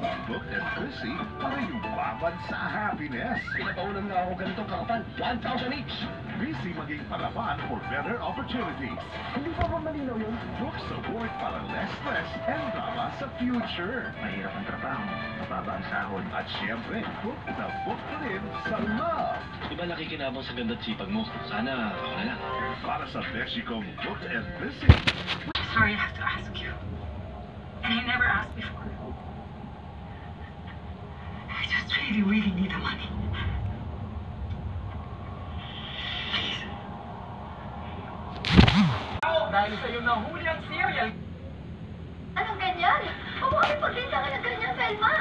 Book and busy para yumaman sa happiness. Pinapaunan nga ako ganitong kakapal. 1,000 each. Busy maging palaban for better opportunities. Hindi pa ba malinaw yun? Book sa work para less stress and drama sa future. Mahirap ang trabaho. Mababa ang sahod. At syempre, book na book pa rin sa love. Iba nakikinabang sa ganda at sipag mo. Sana ako na lang. Para sa Beshikong Book and Busy. Sorry, I have to ask you. And I never asked before. I just really need the money. Please. Dahil sa'yo nahuli ang serial. Anong ganyan? Huwag mo kami pagbintangan ng ganyan, Velma!